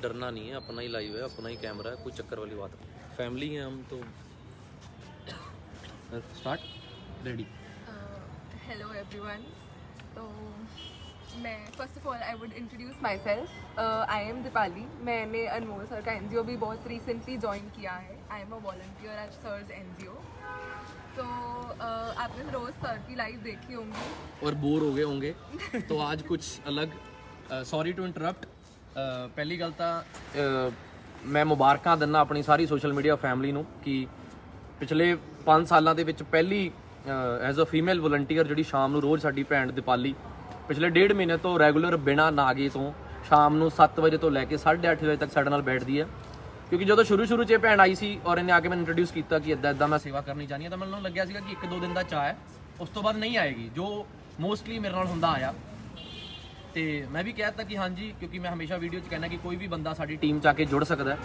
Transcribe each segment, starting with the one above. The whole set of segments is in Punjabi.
डरना नहीं है, अपना ही लाइव है, अपना ही कैमरा है, कोई चक्कर वाली बात नहीं। फैमिली है हम तो। Start ready. Hello everyone. तो मैं first of all I would introduce my self. I am Deepali. मैंने अनमोल सर का एनजीओ भी बहुत रिसेंटली ज्वाइन किया है। I am a volunteer at सर्स एनजीओ। तो आपने रोज़ सर की लाइव देखी होंगी और बोर हो गए होंगे तो आज कुछ अलग। Sorry to interrupt. पहली गल ਤਾਂ ਮੈਂ ਮੁਬਾਰਕਾਂ ਦਿੰਦਾ ਆਪਣੀ ਸਾਰੀ ਸੋਸ਼ਲ ਮੀਡੀਆ ਫੈਮਿਲੀ ਨੂੰ ਕਿ ਪਿਛਲੇ 5 ਸਾਲਾਂ ਦੇ ਵਿੱਚ ਪਹਿਲੀ ਐਜ਼ ਅ ਫੀਮੇਲ ਵਲੰਟੀਅਰ ਜਿਹੜੀ ਸ਼ਾਮ ਨੂੰ ਰੋਜ਼ ਸਾਡੀ ਭੈਣ ਦੀਪਾਲੀ ਪਿਛਲੇ 1.5 ਮਹੀਨੇ ਤੋਂ ਰੈਗੂਲਰ ਬਿਨਾਂ ਨਾਗੇ ਤੋਂ ਸ਼ਾਮ ਨੂੰ 7 ਵਜੇ ਤੋਂ ਲੈ ਕੇ 8:30 ਵਜੇ ਤੱਕ ਸਾਡੇ ਨਾਲ ਬੈਠਦੀ ਹੈ। ਕਿਉਂਕਿ ਜਦੋਂ ਸ਼ੁਰੂ 'ਚ ਇਹ ਭੈਣ ਆਈ ਸੀ ਔਰ ਇਹਨੇ ਆ ਕੇ ਮੈਨੂੰ ਇੰਟਰੋਡਿਊਸ ਕੀਤਾ ਕਿ ਇੱਦਾਂ ਮੈਂ ਸੇਵਾ ਕਰਨੀ ਚਾਹੁੰਦੀ ਹਾਂ ਤਾਂ ਮੈਨੂੰ ਲੱਗਿਆ ਸੀਗਾ ਕਿ 1-2 ਦਿਨ ਦਾ ਚਾਹ ਹੈ, ਉਸ ਤੋਂ ਬਾਅਦ ਨਹੀਂ ਆਏਗੀ, ਜੋ ਮੋਸਟਲੀ ਮੇਰੇ ਨਾਲ ਹੁੰਦਾ ਆਇਆ। ਤੇ ਮੈਂ ਵੀ ਕਹਿ ਦਿੱਤਾ ਕਿ ਹਾਂਜੀ, ਕਿਉਂਕਿ ਮੈਂ ਹਮੇਸ਼ਾ ਵੀਡੀਓ 'ਚ ਕਹਿੰਦਾ ਕਿ ਕੋਈ ਵੀ ਬੰਦਾ ਸਾਡੀ ਟੀਮ 'ਚ ਆ ਕੇ ਜੁੜ ਸਕਦਾ।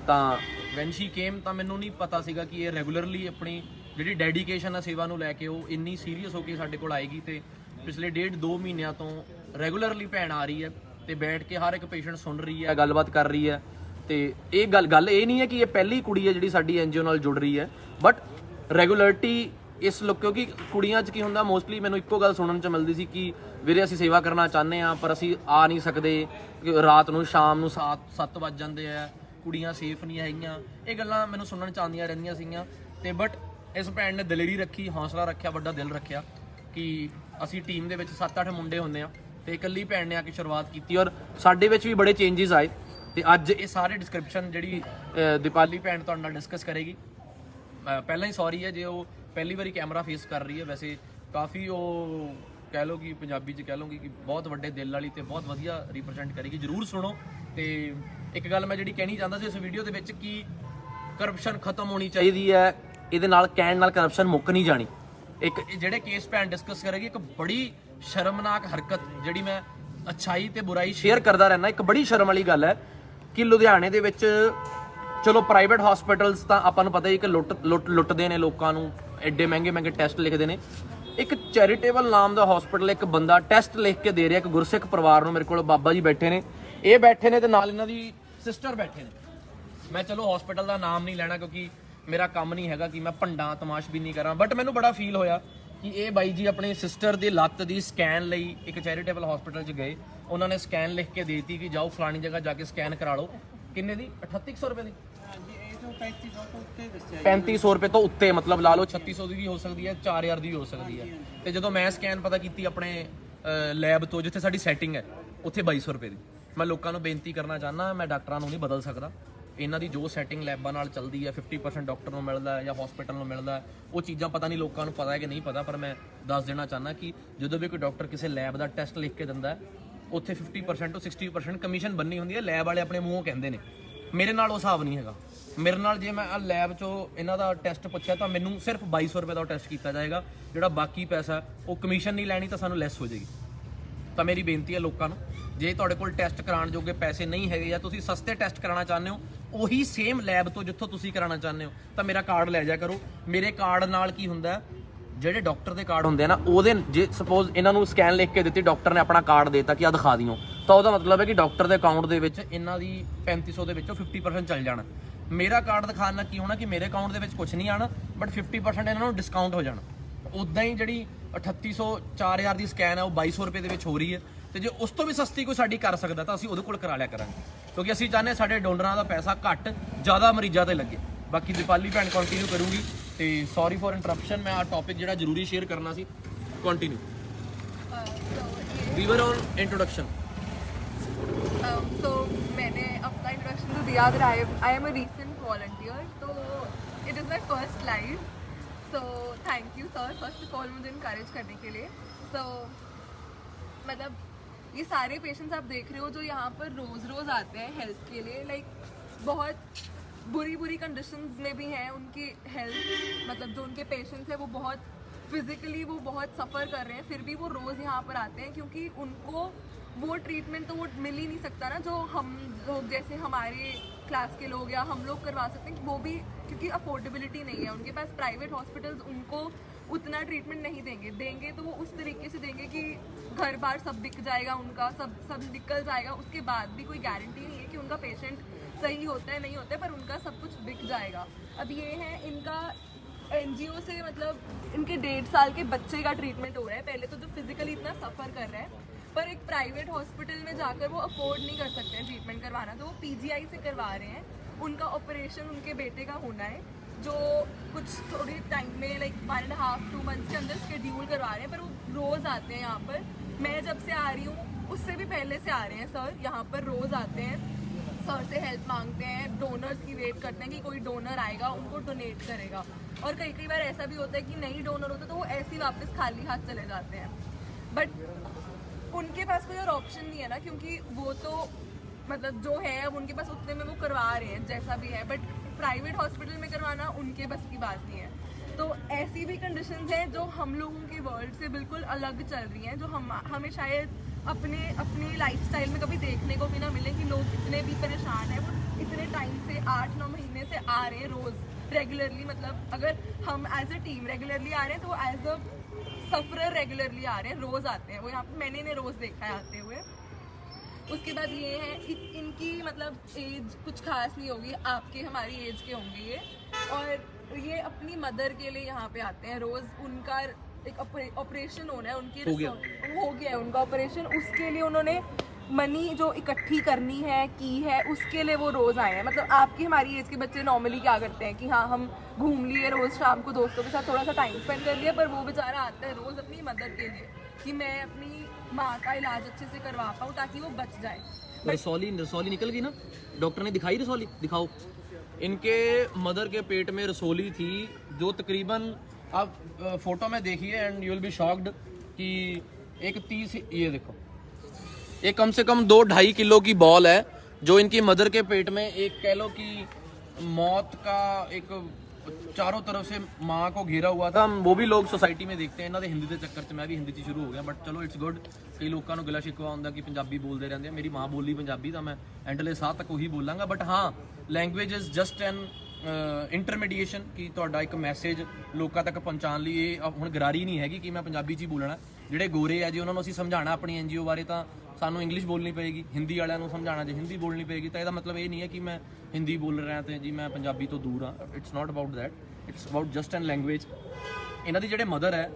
ਤਾਂ ਵੈਨ ਸ਼ੀ ਕੇਮ ਤਾਂ ਮੈਨੂੰ ਨਹੀਂ ਪਤਾ ਸੀਗਾ ਕਿ ਇਹ ਰੈਗੂਲਰਲੀ ਆਪਣੀ ਜਿਹੜੀ ਡੈਡੀਕੇਸ਼ਨ ਆ ਸੇਵਾ ਨੂੰ ਲੈ ਕੇ ਉਹ ਇੰਨੀ ਸੀਰੀਅਸ ਹੋ ਕੇ ਸਾਡੇ ਕੋਲ ਆਏਗੀ। ਤੇ ਪਿਛਲੇ 1.5-2 ਮਹੀਨਿਆਂ ਤੋਂ ਰੈਗੂਲਰਲੀ ਭੈਣ ਆ ਰਹੀ ਹੈ ਤੇ ਬੈਠ ਕੇ ਹਰ ਇੱਕ ਪੇਸ਼ੈਂਟ ਸੁਣ ਰਹੀ ਹੈ, ਗੱਲਬਾਤ ਕਰ ਰਹੀ ਹੈ। ਤੇ ਇਹ ਗੱਲ ਇਹ ਨਹੀਂ ਹੈ ਕਿ ਇਹ ਪਹਿਲੀ ਕੁੜੀ ਹੈ ਜਿਹੜੀ ਸਾਡੀ ਐਨਜੀਓ ਨਾਲ ਜੁੜ ਰਹੀ ਹੈ, ਬਟ ਰੈਗੂਲਰਿਟੀ ਇਸ ਲੋਕ, ਕਿਉਂਕਿ ਕੁੜੀਆਂ 'ਚ ਕੀ ਹੁੰਦਾ ਮੋਸਟਲੀ ਮੈਨੂੰ ਇੱਕੋ ਗੱਲ ਸੁਣਨ 'ਚ ਮਿਲਦੀ ਸੀ ਕਿ ਵੀਰੇ ਅਸੀਂ ਸੇਵਾ ਕਰਨਾ ਚਾਹੁੰਦੇ ਹਾਂ ਪਰ ਅਸੀਂ ਆ ਨਹੀਂ ਸਕਦੇ, ਰਾਤ ਨੂੰ ਸ਼ਾਮ ਨੂੰ 7 ਵੱਜ ਜਾਂਦੇ ਆ, ਕੁੜੀਆਂ ਸੇਫ ਨਹੀਂ ਹੈਗੀਆਂ। ਇਹ ਗੱਲਾਂ ਮੈਨੂੰ ਸੁਣਨ 'ਚ ਆਉਂਦੀਆਂ ਰਹਿੰਦੀਆਂ ਸੀਗੀਆਂ। ਤੇ ਬਟ ਇਸ ਭੈਣ ਨੇ ਦਲੇਰੀ ਰੱਖੀ, ਹੌਸਲਾ ਰੱਖਿਆ, ਵੱਡਾ ਦਿਲ ਰੱਖਿਆ ਕਿ ਅਸੀਂ ਟੀਮ ਦੇ ਵਿੱਚ 7-8 ਮੁੰਡੇ ਹੁੰਦੇ ਆ ਤੇ ਇਕੱਲੀ ਭੈਣ ਨੇ ਆ ਕੇ ਸ਼ੁਰੂਆਤ ਕੀਤੀ ਔਰ ਸਾਡੇ ਵਿੱਚ ਵੀ ਬੜੇ ਚੇਂਜਸ ਆਏ। ਤੇ ਅੱਜ ਇਹ ਸਾਰੇ ਡਿਸਕ੍ਰਿਪਸ਼ਨ ਜਿਹੜੀ ਦੀਪਾਲੀ ਭੈਣ ਤੁਹਾਡੇ ਨਾਲ ਡਿਸਕਸ ਕਰੇਗੀ। ਪਹਿਲਾਂ ਹੀ ਸੌਰੀ ਹੈ ਜੇ ਉਹ ਪਹਿਲੀ ਵਾਰੀ ਕੈਮਰਾ ਫੇਸ ਕਰ ਰਹੀ ਹੈ। ਵੈਸੇ ਕਾਫੀ ਉਹ ਕਹਿ ਲਓ ਕਿ ਪੰਜਾਬੀ 'ਚ ਕਹਿ ਲਓਗੇ ਕਿ ਬਹੁਤ ਵੱਡੇ ਦਿਲ ਵਾਲੀ ਤੇ ਬਹੁਤ ਵਧੀਆ ਰਿਪਰੈਜ਼ੈਂਟ ਕਰੇਗੀ। ਜ਼ਰੂਰ ਸੁਣੋ। ਤੇ ਇੱਕ ਗੱਲ ਮੈਂ ਜਿਹੜੀ ਕਹਿਣੀ ਚਾਹੁੰਦਾ ਸੀ ਇਸ ਵੀਡੀਓ ਦੇ ਵਿੱਚ ਕਿ ਕਰਪਸ਼ਨ ਖਤਮ ਹੋਣੀ ਚਾਹੀਦੀ ਹੈ। ਇਹਦੇ ਨਾਲ ਕਹਿਣ ਨਾਲ ਕਰਪਸ਼ਨ ਮੁੱਕ ਨਹੀਂ ਜਾਣੀ। ਇੱਕ ਜਿਹੜੇ ਕੇਸ ਭੈਣ ਡਿਸਕਸ ਕਰੇਗੀ, ਇੱਕ ਬੜੀ ਸ਼ਰਮਨਾਕ ਹਰਕਤ ਜਿਹੜੀ ਮੈਂ ਅੱਛਾਈ ਤੇ ਬੁਰਾਈ ਸ਼ੇਅਰ ਕਰਦਾ ਰਹਿਣਾ, ਇੱਕ ਬੜੀ ਸ਼ਰਮ ਵਾਲੀ ਗੱਲ ਹੈ ਕਿ ਲੁਧਿਆਣੇ ਦੇ ਵਿੱਚ ਚਲੋ ਪ੍ਰਾਈਵੇਟ ਹਸਪੀਟਲਸ ਤਾਂ ਆਪਾਂ ਨੂੰ ਪਤਾ ਹੀ ਕਿ ਲੁੱਟਦੇ ਨੇ ਲੋਕਾਂ ਨੂੰ, ਐਡੇ ਮਹਿੰਗੇ ਟੈਸਟ ਲਿਖਦੇ ਨੇ। ਇੱਕ ਚੈਰੀਟੇਬਲ ਨਾਮ ਦਾ ਹਸਪੀਟਲ ਇੱਕ ਬੰਦਾ ਟੈਸਟ ਲਿਖ ਕੇ ਦੇ ਰਿਹਾ ਇੱਕ ਗੁਰਸਿੱਖ ਪਰਿਵਾਰ ਨੂੰ। ਮੇਰੇ ਕੋਲ ਬਾਬਾ ਜੀ ਬੈਠੇ ਨੇ, ਇਹ ਬੈਠੇ ਨੇ ਤੇ ਨਾਲ ਇਹਨਾਂ ਦੀ ਸਿਸਟਰ ਬੈਠੇ ਨੇ। ਮੈਂ ਚਲੋ ਹਸਪੀਟਲ ਦਾ ਨਾਮ ਨਹੀਂ ਲੈਣਾ ਕਿਉਂਕਿ ਮੇਰਾ ਕੰਮ ਨਹੀਂ ਹੈਗਾ ਕਿ ਮੈਂ ਭੰਡਾਂ ਤਮਾਸ਼ਬੀਨੀ ਕਰਾਂ, ਬਟ ਮੈਨੂੰ ਬੜਾ ਫੀਲ ਹੋਇਆ ਕਿ ਇਹ ਬਾਈ ਜੀ ਆਪਣੀ ਸਿਸਟਰ ਦੀ ਲੱਤ ਦੀ ਸਕੈਨ ਲਈ ਇੱਕ ਚੈਰੀਟੇਬਲ ਹਸਪੀਟਲ 'ਚ ਗਏ। ਉਹਨਾਂ ਨੇ ਸਕੈਨ ਲਿਖ ਕੇ ਦੇ ਦਿੱਤੀ ਕਿ ਜਾਓ ਫਲਾਣੀ ਜਗ੍ਹਾ ਜਾ ਕੇ ਸਕੈਨ ਕਰਾ ਲਓ। ਕਿੰਨੇ ਦੀ? 3800 ਰੁਪਏ ਦੀ। 3500 ਰੁਪਏ ਤੋਂ ਉੱਤੇ, ਮਤਲਬ ਲਾ ਲਓ 3600 ਦੀ ਵੀ ਹੋ ਸਕਦੀ ਹੈ, 4000 ਦੀ ਵੀ ਹੋ ਸਕਦੀ ਹੈ। ਤੇ ਜਦੋਂ ਮੈਂ ਸਕੈਨ ਪਤਾ ਕੀਤੀ ਆਪਣੇ ਲੈਬ ਤੋਂ ਜਿੱਥੇ ਸਾਡੀ ਸੈਟਿੰਗ ਹੈ ਉੱਥੇ 2200 ਰੁਪਏ ਦੀ। ਮੈਂ ਲੋਕਾਂ ਨੂੰ ਬੇਨਤੀ ਕਰਨਾ ਚਾਹੁੰਦਾ, ਮੈਂ ਡਾਕਟਰਾਂ ਨੂੰ ਨਹੀਂ ਬਦਲ ਸਕਦਾ। ਇਹਨਾਂ ਦੀ ਜੋ ਸੈਟਿੰਗ ਲੈਬਾਂ ਨਾਲ ਚੱਲਦੀ ਹੈ 50% ਡਾਕਟਰ ਨੂੰ ਮਿਲਦਾ ਜਾਂ ਹਸਪੀਟਲ ਨੂੰ ਮਿਲਦਾ, ਉਹ ਚੀਜ਼ਾਂ ਪਤਾ ਨਹੀਂ ਲੋਕਾਂ ਨੂੰ ਪਤਾ ਹੈ ਕਿ ਨਹੀਂ ਪਤਾ, ਪਰ ਮੈਂ ਦੱਸ ਦੇਣਾ ਚਾਹੁੰਦਾ ਕਿ ਜਦੋਂ ਵੀ ਕੋਈ ਡਾਕਟਰ ਕਿਸੇ ਲੈਬ ਦਾ ਟੈਸਟ ਲਿਖ ਕੇ ਦਿੰਦਾ ਉੱਥੇ 50% ਤੋਂ 60% ਕਮਿਸ਼ਨ ਬੰਨੀ ਹੁੰਦੀ ਹੈ। ਲੈਬ ਵਾਲੇ ਆਪਣੇ ਮੂੰਹੋਂ ਕਹਿੰਦੇ ਨੇ, ਮੇਰੇ ਨਾਲ ਉਹ ਹਿਸਾਬ ਨਹੀਂ ਹੈਗਾ। ਮੇਰੇ ਨਾਲ ਜੇ ਮੈਂ ਲੈਬ 'ਚੋਂ ਇਹਨਾਂ ਦਾ ਟੈਸਟ ਪੁੱਛਿਆ ਤਾਂ ਮੈਨੂੰ ਸਿਰਫ 2200 ਰੁਪਏ ਦਾ ਟੈਸਟ ਕੀਤਾ ਜਾਏਗਾ। ਜਿਹੜਾ ਬਾਕੀ ਪੈਸਾ ਉਹ ਕਮਿਸ਼ਨ ਨਹੀਂ ਲੈਣੀ ਤਾਂ ਸਾਨੂੰ ਲੈਸ ਹੋ ਜਾਏਗੀ। ਤਾਂ ਮੇਰੀ ਬੇਨਤੀ ਹੈ ਲੋਕਾਂ ਨੂੰ, ਜੇ ਤੁਹਾਡੇ ਕੋਲ ਟੈਸਟ ਕਰਾਉਣ ਜੋਗੇ ਪੈਸੇ ਨਹੀਂ ਹੈਗੇ ਜਾਂ ਤੁਸੀਂ ਸਸਤੇ ਟੈਸਟ ਕਰਾਉਣਾ ਚਾਹੁੰਦੇ ਹੋ ਉਹੀ ਸੇਮ ਲੈਬ ਤੋਂ ਜਿੱਥੋਂ ਤੁਸੀਂ ਕਰਾਉਣਾ ਚਾਹੁੰਦੇ ਹੋ ਤਾਂ ਮੇਰਾ ਕਾਰਡ ਲੈ ਜਾ ਕਰੋ। ਮੇਰੇ ਕਾਰਡ ਨਾਲ ਕੀ ਹੁੰਦਾ, ਜਿਹੜੇ ਡਾਕਟਰ ਦੇ ਕਾਰਡ ਹੁੰਦੇ ਆ ਨਾ, ਉਹਦੇ ਜੇ ਸਪੋਜ਼ ਇਹਨਾਂ ਨੂੰ ਸਕੈਨ ਲਿਖ ਕੇ ਦਿੱਤੀ, ਡਾਕਟਰ ਨੇ ਆਪਣਾ ਕਾਰਡ ਦੇਤਾ ਕਿ ਆ ਦਿਖਾ ਦਿਓ, ਤਾਂ ਉਹਦਾ ਮਤਲਬ ਹੈ ਕਿ ਡਾਕਟਰ ਦੇ ਅਕਾਊਂਟ ਦੇ ਵਿੱਚ ਇਹਨਾਂ ਦੀ 3500 ਦੇ ਵਿੱਚੋਂ 50% ਚੱਲ ਜਾਣਾ। ਮੇਰਾ ਕਾਰਡ ਦਿਖਾਉਣ ਨਾਲ ਕੀ ਹੋਣਾ ਕਿ ਮੇਰੇ ਅਕਾਊਂਟ ਦੇ ਵਿੱਚ ਕੁਝ ਨਹੀਂ ਆਣਾ, ਬਟ 50% ਇਹਨਾਂ ਨੂੰ ਡਿਸਕਾਊਂਟ ਹੋ ਜਾਣਾ। ਉੱਦਾਂ ਹੀ ਜਿਹੜੀ 3800 4000 ਦੀ ਸਕੈਨ ਹੈ ਉਹ 2200 ਰੁਪਏ ਦੇ ਵਿੱਚ ਹੋ ਰਹੀ ਹੈ। ਤੇ ਜੇ ਉਸ ਤੋਂ ਵੀ ਸਸਤੀ ਕੋਈ ਸਾਡੀ ਕਰ ਸਕਦਾ ਤਾਂ ਅਸੀਂ ਉਹਦੇ ਕੋਲ ਕਰਾ ਲਿਆ ਕਰਾਂਗੇ, ਕਿਉਂਕਿ ਅਸੀਂ ਚਾਹੁੰਦੇ ਸਾਡੇ ਡੋਨਰਾਂ ਦਾ ਪੈਸਾ ਘੱਟ ਜ਼ਿਆਦਾ ਮਰੀਜ਼ਾਂ ਤੇ ਲੱਗੇ। ਬਾਕੀ ਦੀਪਾਲੀ ਭੈਣ ਕੰਟੀਨਿਊ ਕਰੂਗੀ। ਤੇ ਸੌਰੀ ਫॉर ਇੰਟਰਪਸ਼ਨ, ਮੈਂ ਆ ਟੌਪਿਕ ਜਿਹੜਾ ਜ਼ਰੂਰੀ ਸ਼ੇਅਰ ਕਰਨਾ ਸੀ। Continue. We were on introduction. तो मैंने अपना इंट्रोडक्शन तो दिया, अगर I am a recent volunteer, तो it is my first live. So thank you sir first of all मुझे इनकरेज करने के लिए। सो मतलब ये सारे पेशेंट्स आप देख रहे हो जो यहाँ पर रोज़ आते हैं हेल्थ के लिए, लाइक बहुत बुरी कंडीशंस में भी हैं उनकी हेल्थ, मतलब जो उनके पेशेंट्स हैं वो बहुत फिज़िकली वो बहुत सफ़र कर रहे हैं, फिर भी वो रोज़ यहाँ पर आते हैं क्योंकि उनको वो ट्रीटमेंट तो वो मिल ही नहीं सकता ना जो हम लोग जैसे हमारे क्लास के लोग या हम लोग करवा सकते हैं, वो भी क्योंकि अफोर्डेबिलिटी नहीं है उनके पास। प्राइवेट हॉस्पिटल्स उनको उतना ट्रीटमेंट नहीं देंगे तो वो उस तरीके से देंगे कि घर बार सब बिक जाएगा उनका, सब निकल जाएगा। उसके बाद भी कोई गारंटी नहीं है कि उनका पेशेंट सही होता है नहीं होता है, पर उनका सब कुछ बिक जाएगा। अब ये है इनका NGO से मतलब इनके 1.5 साल के बच्चे का ट्रीटमेंट हो रहा है। पहले तो जो फिजिकली इतना सफ़र कर रहा है, पर एक प्राइवेट हॉस्पिटल में जाकर वो अफोर्ड नहीं कर सकते हैं ट्रीटमेंट करवाना, तो वो PGI से करवा रहे हैं। उनका ऑपरेशन उनके बेटे का होना है, जो कुछ थोड़ी टाइम में लाइक 1.5-2 मंथ्स के अंदर शेड्यूल करवा रहे हैं। पर वो रोज़ आते हैं यहाँ पर। मैं जब से आ रही हूँ उससे भी पहले से आ रहे हैं सर, यहाँ पर रोज़ आते हैं, सर से हेल्प मांगते हैं, डोनर्स की वेट करते हैं कि कोई डोनर आएगा उनको डोनेट करेगा। और कई बार ऐसा भी होता है कि नहीं डोनर होता तो वो ऐसे ही वापस खाली हाथ चले जाते हैं। बट उनके पास कोई और ऑप्शन नहीं है ना, क्योंकि वो तो मतलब जो है अब उनके पास उतने में वो करवा रहे हैं जैसा भी है, बट प्राइवेट हॉस्पिटल में करवाना उनके बस की बात नहीं है। तो ऐसी भी कंडीशंस हैं जो हम लोगों के वर्ल्ड से बिल्कुल अलग चल रही हैं, जो हमें शायद अपने लाइफस्टाइल में कभी देखने को भी ना मिले, कि लोग इतने भी परेशान हैं। वो इतने टाइम से 8-9 महीने से आ रहे हैं रोज़ रेगुलरली, मतलब अगर हम एज अ टीम रेगुलरली आ रहे हैं तो एज अ सफरर रेगुलरली आ रहे हैं, रोज़ आते हैं वो यहाँ पे। मैंने इन्हें रोज़ देखा है आते हुए। उसके बाद ये है इनकी मतलब एज कुछ खास नहीं होगी, आपके हमारी एज के होंगे ये, और ये अपनी मदर के लिए यहाँ पे आते हैं रोज़। उनका एक ऑपरेशन होना है, उनकी हो गया है उनका ऑपरेशन, उसके लिए उन्होंने मनी जो इकट्ठी करनी है की है, उसके लिए वो रोज़ आए हैं। मतलब आपकी हमारी एज के बच्चे नॉर्मली क्या करते हैं कि हाँ हम घूम लिए रोज़, शाम को दोस्तों के साथ थोड़ा सा टाइम स्पेंड कर लिया, पर वो बेचारा आता है रोज़ अपनी मदर के लिए कि मैं अपनी माँ का इलाज अच्छे से करवा पाऊँ ताकि वो बच जाए। रसौली निकल गई ना, डॉक्टर ने दिखाई रसौली, दिखाओ। इनके मदर के पेट में रसौली थी जो तकरीबन आप फोटो में देखिए and you will be shocked कि एक 30, ये देखो, ये कम से कम 2-2.5 किलो की बॉल है जो इनकी मदर के पेट में, एक कह लो कि मौत का एक चारों तरफ से माँ को घेरा हुआ था। हम वो भी लोग सोसाइटी में देखते हैं इन्हों के हिंदी के चक्कर से, मैं भी हिंदी से शुरू हो गया, बट चलो इट्स गुड। कई लोगों को गिला शिकवा होंगे कि पंजाबी बोलते रहते हैं, मेरी माँ बोली पंजाबी तो मैं एंडले साह तक वही बोलांगा। बट हाँ, language is just an intermediation कि ਤੁਹਾਡਾ ਇੱਕ ਮੈਸੇਜ ਲੋਕਾਂ ਤੱਕ ਪਹੁੰਚਾਉਣ ਲਈ। ਇਹ ਹੁਣ ਗਰਾਰੀ ਨਹੀਂ ਹੈਗੀ ਕਿ ਮੈਂ ਪੰਜਾਬੀ 'ਚ ਹੀ ਬੋਲਣਾ। ਜਿਹੜੇ ਗੋਰੇ ਆ ਜੀ ਉਹਨਾਂ ਨੂੰ ਅਸੀਂ ਸਮਝਾਉਣਾ ਆਪਣੀ NGO ਬਾਰੇ ਤਾਂ ਸਾਨੂੰ ਇੰਗਲਿਸ਼ ਬੋਲਣੀ ਪਏਗੀ, ਹਿੰਦੀ ਵਾਲਿਆਂ ਨੂੰ ਸਮਝਾਉਣਾ ਜੇ ਹਿੰਦੀ ਬੋਲਣੀ ਪਏਗੀ। ਤਾਂ ਇਹਦਾ ਮਤਲਬ ਇਹ ਨਹੀਂ ਹੈ ਕਿ ਮੈਂ ਹਿੰਦੀ ਬੋਲ ਰਿਹਾ ਤੇ ਜੀ ਮੈਂ ਪੰਜਾਬੀ ਤੋਂ ਦੂਰ ਹਾਂ। It's not about that, it's about just an language. ਇਹਨਾਂ ਦੀ ਜਿਹੜੇ ਮਦਰ ਹੈ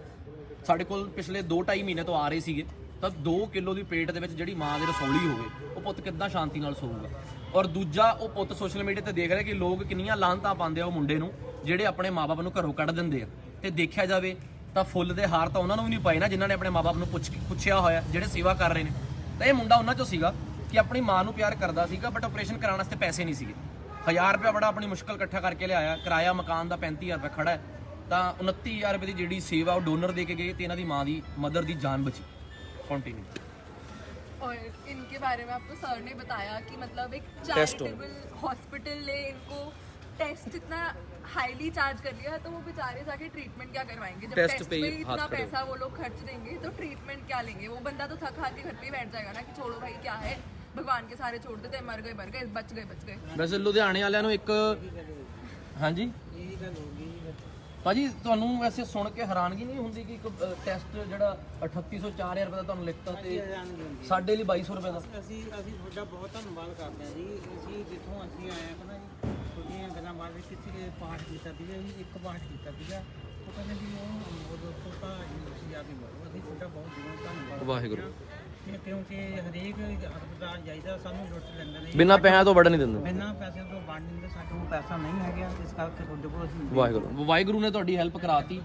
ਸਾਡੇ ਕੋਲ ਪਿਛਲੇ 2-2.5 ਮਹੀਨੇ ਤੋਂ ਆ ਰਹੇ ਸੀਗੇ, ਤਾਂ 2 ਕਿਲੋ ਦੀ ਪੇਟ ਦੇ ਵਿੱਚ ਜਿਹੜੀ ਮਾਂ ਦੇ ਰਸੌਲੀ ਹੋਵੇ ਉਹ ਪੁੱਤ ਕਿੱਦਾਂ ਸ਼ਾਂਤੀ ਨਾਲ ਸੋਊਗਾ। ਔਰ ਦੂਜਾ, ਉਹ ਪੁੱਤ ਸੋਸ਼ਲ ਮੀਡੀਆ ਤੇ ਦੇਖ ਰਿਹਾ ਕਿ ਲੋਕ ਕਿੰਨੀਆਂ ਲਾਹਨਤਾਂ ਪਾਉਂਦੇ ਆ ਉਹ ਮੁੰਡੇ ਨੂੰ ਜਿਹੜੇ ਆਪਣੇ ਮਾਪੇ ਨੂੰ ਘਰੋਂ ਕੱਢ ਦਿੰਦੇ ਆ। ਤੇ ਦੇਖਿਆ ਜਾਵੇ ਤਾਂ ਫੁੱਲ ਦੇ ਹਾਰ ਤਾਂ ਉਹਨਾਂ ਨੂੰ ਵੀ ਨਹੀਂ ਪਾਏ ਨਾ ਜਿਨ੍ਹਾਂ ਨੇ ਆਪਣੇ ਮਾਪੇ ਨੂੰ ਪੁੱਛਿਆ ਹੋਇਆ, ਜਿਹੜੇ ਸੇਵਾ ਕਰ ਰਹੇ ਨੇ। ਤਾਂ ਇਹ ਮੁੰਡਾ ਉਹਨਾਂ ਚੋਂ ਸੀਗਾ ਕਿ ਆਪਣੀ ਮਾਂ ਨੂੰ ਪਿਆਰ ਕਰਦਾ ਸੀਗਾ, ਬਟ ਆਪਰੇਸ਼ਨ ਕਰਾਉਣ ਵਾਸਤੇ ਪੈਸੇ ਨਹੀਂ ਸੀਗੇ। 1000 ਰੁਪਏ ਬੜਾ ਆਪਣੀ ਮੁਸ਼ਕਲ ਇਕੱਠਾ ਕਰਕੇ ਲਿਆਇਆ, ਕਿਰਾਇਆ ਮਕਾਨ ਦਾ 35000 ਰੁਪਏ ਖੜਾ ਹੈ, ਤਾਂ 29,000 ਰੁਪਏ ਦੀ ਜਿਹੜੀ ਸੇਵਾ ਉਹ ਡੋਨਰ ਦੇ ਕੇ ਗਏ ਤੇ ਇਹਨਾਂ ਦੀ ਮਾਂ ਦੀ ਮਦਰ ਦੀ ਜਾਨ ਬਚੀ। ਕੰਟੀਨਿਊ। और इनके बारे में आपको सर ने बताया कि मतलब एक चैरिटेबल हॉस्पिटल ने इनको टेस्ट इतना हाईली चार्ज कर लिया, तो वो बेचारे जाके ट्रीटमेंट क्या करवाएंगे जब टेस्ट पे इतना पैसा वो लोग खर्च देंगे, तो ट्रीटमेंट क्या लेंगे। वो बंदा तो थक हार के घर पे ही बैठ जाएगा ना कि छोड़ो भाई क्या है, भगवान के सारे छोड़ देते, मर गए बच गए। वैसे लुधियाने वालियां ਨੂੰ ਇੱਕ ਹਾਂਜੀ ਭਾਜੀ ਤੁਹਾਨੂੰ ਵੈਸੇ ਸੁਣ ਕੇ ਹੈਰਾਨਗੀ ਨਹੀਂ ਹੁੰਦੀ ਕਿ ਇੱਕ ਟੈਸਟ ਜਿਹੜਾ 3804 ਰੁਪਏ ਦਾ ਤੁਹਾਨੂੰ ਲਿਖਤਾ ਤੇ ਸਾਡੇ ਲਈ 2200 ਰੁਪਏ ਦਾ। ਅਸੀਂ ਤੁਹਾਡਾ ਬਹੁਤ ਧੰਨਵਾਦ ਕਰਦੇ ਹਾਂ ਜੀ। ਅਸੀਂ ਜਿੱਥੋਂ ਅਸੀਂ ਆਏ ਹਾਂ ਨਾ ਜੀ, ਤੁਹਾਡੀਆਂ ਗੱਲਾਂ ਮਾਰ ਕੇ ਕਿਸੇ ਪਾਠ ਕੀਤਾ ਸੀਗਾ ਜੀ, ਇੱਕ ਪਾਠ ਕੀਤਾ ਸੀਗਾ, ਉਹ ਕਹਿੰਦੇ ਵੀ ਉਹ ਦੋਸਤੋ ਤਾਂ ਤੁਸੀਂ ਆ ਕੇ ਬੋਲੋ। ਅਸੀਂ ਤੁਹਾਡਾ ਬਹੁਤ ਬਹੁਤ ਧੰਨਵਾਦ ਵਾਹਿਗੁਰੂ। ਕਿਉਂਕਿ ਹਰੇਕ ਹਸਪਤਾਲ ਜਾਈਦਾ ਸਾਨੂੰ ਲੁੱਟ ਲੈਂਦੇ ਨੇ, ਬਿਨਾਂ ਪੈਸਿਆਂ ਤੋਂ ਵੜ ਨਹੀਂ ਦਿੰਦੇ, ਬਿਨਾਂ ਪੈਸਿਆਂ ਤੋਂ ਵੜ ਨਹੀਂ ਦਿੰਦੇ। ਸਾਡੇ ਕੋਲ ਪੈਸਾ ਨਹੀਂ ਹੈਗਾ, ਇਸ ਕਰਕੇ ਤੁਹਾਡੇ ਕੋਲ ਅਸੀਂ ਵਾਹਿਗੁਰੂ ਨੇ ਤੁਹਾਡੀ ਹੈਲਪ ਕਰਾਤੀ।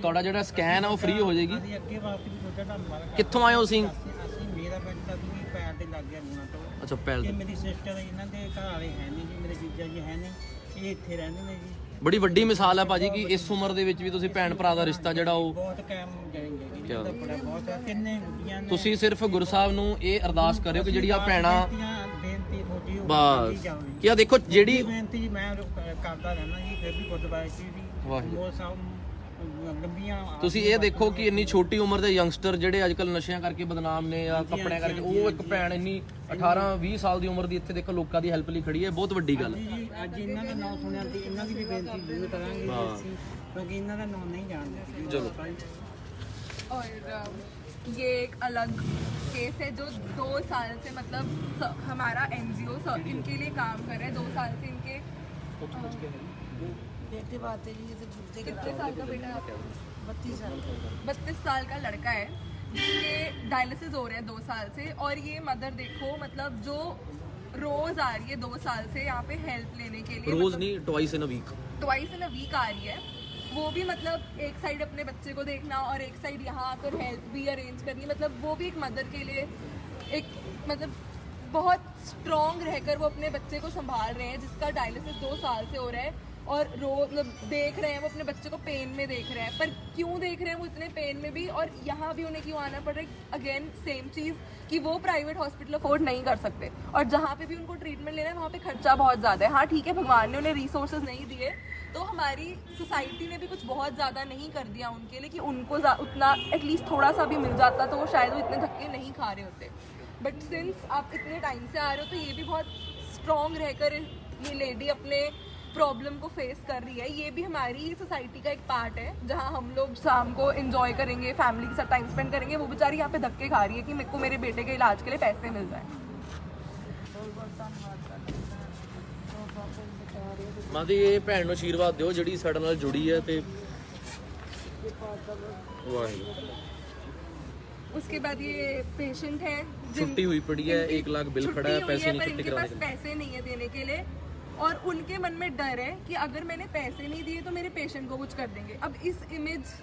ਤੁਹਾਡਾ ਜਿਹੜਾ ਸਕੈਨ ਆ ਉਹ ਫ੍ਰੀ ਹੋ ਜਾਏਗੀ। ਅਸੀਂ ਅੱਗੇ ਵਾਸਤੇ ਵੀ ਤੁਹਾਡਾ ਧੰਨਵਾਦ ਕਰਦੇ। ਕਿੱਥੋਂ ਆਏ ਹੋ ਤੁਸੀਂ? ਅਸੀਂ ਮੇਰਾ ਪਿੰਡ ਦਾ ਵੀ ਪੈਰ ਦੇ ਲੱਗ ਗਿਆ ਲੂਣਾ ਤੋਂ। ਅੱਛਾ, ਪੈਲ ਤੇ ਮੇਰੀ ਸਿਸਟਰ ਇਹਨਾਂ ਦੇ ਘਰ ਵਾਲੇ ਹੈ ਨਹੀਂ ਜੀ, ਮੇਰੇ ਜੀਜਾ ਜੀ ਹੈ ਨੇ, ਇਹ ਇੱਥੇ ਰਹਿੰਦੇ ਨੇ ਜੀ। ਬੜੀ ਵੱਡੀ ਮਿਸਾਲ ਹੈ ਭਾਜੀ ਕਿ ਇਸ ਉਮਰ ਦੇ ਵਿੱਚ ਵੀ ਤੁਸੀਂ ਭੈਣ ਭਰਾ ਦਾ ਰਿਸ਼ਤਾ ਜਿਹੜਾ ਉਹ ਬਹੁਤ ਕਾਇਮ ਜਾਏਂਗੇ ਜੀ, ਇਹਦਾ ਬੜਾ ਬਹੁਤ ਹੈ। ਕਿੰਨੇ ਗੁੱਡੀਆਂ ਨੇ। ਤੁਸੀਂ ਸਿਰਫ ਗੁਰੂ ਸਾਹਿਬ ਨੂੰ ਇਹ ਅਰਦਾਸ ਕਰਿਓ ਕਿ ਜਿਹੜੀ ਆ ਭੈਣਾਂ ਬੇਨਤੀ ਤੁਹਾਡੀ ਬਸ ਕੀ ਆ ਦੇਖੋ ਜਿਹੜੀ ਬੇਨਤੀ ਮੈਂ ਕਰਦਾ ਰਹਿਣਾ ਜੀ, ਫਿਰ ਵੀ ਗੁਰਦੁਆਰੇ 'ਚ ਵੀ ਵਾਹਿਗੁਰੂ ਉਹ ਸਾਹਿਬ ਲੰਬੀਆਂ ਤੁਸੀਂ ਇਹ ਦੇਖੋ ਕਿ ਇੰਨੀ ਛੋਟੀ ਉਮਰ ਦੇ ਯੰਗਸਟਰ ਜਿਹੜੇ ਅੱਜ ਕੱਲ ਨਸ਼ਿਆਂ ਕਰਕੇ ਬਦਨਾਮ ਨੇ ਜਾਂ ਕੱਪੜਿਆਂ ਕਰਕੇ, ਉਹ ਇੱਕ ਭੈਣ ਇੰਨੀ 18-20 ਸਾਲ ਦੀ ਉਮਰ ਦੀ ਇੱਥੇ ਦੇਖੋ ਲੋਕਾਂ ਦੀ ਹੈਲਪ ਲਈ ਖੜੀ ਹੈ, ਬਹੁਤ ਵੱਡੀ ਗੱਲ ਹੈ। ਜੀ ਅੱਜ ਇਹਨਾਂ ਦਾ ਨਾਮ ਸੁਣਿਆ ਤੇ ਇਹਨਾਂ ਦੀ ਵੀ ਬੇਨਤੀ ਜ਼ਰੂਰ ਕਰਾਂਗੇ ਜੀ ਅਸੀਂ, ਕਿਉਂਕਿ ਇਹਨਾਂ ਦਾ ਨਾਮ ਨਹੀਂ ਜਾਣਦੇ ਸੀ। ਚਲੋ। और ये एक अलग केस है जो 2 साल से मतलब हमारा एनजीओ इनके लिए काम कर रहा है। 2 साल से इनके बेटे बात है जी, ये तो कितने साल का बेटा है? 32 साल 32 साल का लड़का है जिसके डायलिसिस हो रहे हैं 2 साल से। और ये मदर देखो मतलब जो रोज आ रही है 2 साल से यहाँ पे हेल्प लेने के लिए, रोज नहीं, twice in a week, twice in a week आ रही है। वो भी मतलब एक साइड अपने बच्चे को देखना और एक साइड यहाँ आकर हेल्प भी अरेंज करनी, मतलब वो भी एक मदर के लिए एक मतलब बहुत स्ट्रॉन्ग रहकर वो अपने बच्चे को संभाल रहे हैं जिसका डायलिसिस 2 साल से हो रहा है। और मतलब देख रहे हैं वो अपने बच्चे को पेन में देख रहे हैं, पर क्यों देख रहे हैं वो इतने पेन में भी, और यहाँ भी उन्हें क्यों आना पड़ रहा है? अगेन सेम चीज़ कि वो प्राइवेट हॉस्पिटल अफोर्ड नहीं कर सकते और जहाँ पे भी उनको ट्रीटमेंट लेना है वहाँ पे खर्चा बहुत ज़्यादा है। हाँ ठीक है, भगवान ने उन्हें रिसोर्सेज नहीं दिए तो हमारी सोसाइटी ने भी कुछ बहुत ज़्यादा नहीं कर दिया उनके लिए कि उनको उतना एटलीस्ट थोड़ा सा भी मिल जाता तो वो शायद वो इतने धक्के नहीं खा रहे होते। बट सिंस आप इतने टाइम से आ रहे हो तो ये भी बहुत स्ट्रॉन्ग रहकर ये लेडी अपने प्रॉब्लम को फेस कर रही है। ये भी हमारी सोसाइटी का एक पार्ट है जहाँ हम लोग शाम को एंजॉय करेंगे, फैमिली के साथ टाइम स्पेंड करेंगे। वो बेचारी यहाँ पे धक्के खा रही है कि मेरे को मेरे बेटे के इलाज के लिए पैसे मिल जाए। बहुत बहुत धन्यवाद करते हैं तो पापा बता रहे हैं ਮਾਂ ਦੀ ਇਹ ਭੈਣ ਨੂੰ ਆਸ਼ੀਰਵਾਦ ਦਿਓ ਜਿਹੜੀ ਸਾਡੇ ਨਾਲ ਜੁੜੀ ਹੈ ਤੇ कि पापा ਵਾਹਿਗੁਰੂ। उसके बाद ये पेशेंट है छुट्टी हुई पड़ी है, 1 लाख बिल खड़ा है, पैसे नहीं छुट्टी इनके कराने पास के लिए। पैसे नहीं है देने के लिए और उनके मन में डर है कि अगर मैंने पैसे नहीं दिए तो मेरे पेशेंट को कुछ कर देंगे। अब इस इमेज